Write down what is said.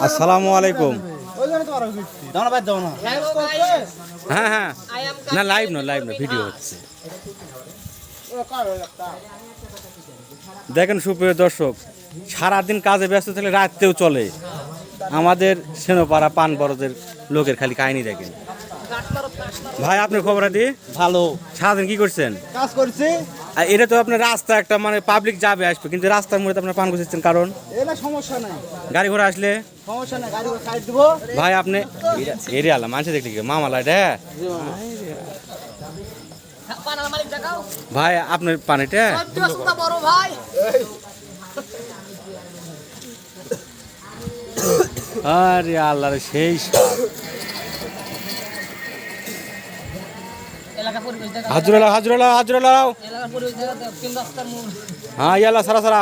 আসসালামু আলাইকুম। হ্যাঁ হ্যাঁ, না লাইভ না ভিডিও হচ্ছে। দেখেন সুপ্রিয় দর্শক, সারাদিন কাজে ব্যস্ত থাকলে রাততেও চলে। আমাদের সেনপাড়া পান বড়দের লোকের খালি কাহিনী দেখেন। ভাই আপনার খবর দি ভালো সারাদিন কি করছেন? কাজ করছি। আর এটা তো আপনার রাস্তা একটা মানে পাবলিক যাবে আসবে, কিন্তু রাস্তার মধ্যে আপনার পান করছেন কারণ এটা সমস্যা নাই, গাড়ি ঘোড়া আসলে সমস্যা নাই, গাড়ি সাইড দিব। ভাই আপনি এরিয়া আলা মানুষ দেখলি মামালা এটা ভাই আপনার পানিটা বড় ভাই আরে আল্লাহ রে সেই হাজুরালা হাজুরালা হাজুরালা হ্যাঁ ইয়ালা সারা সারা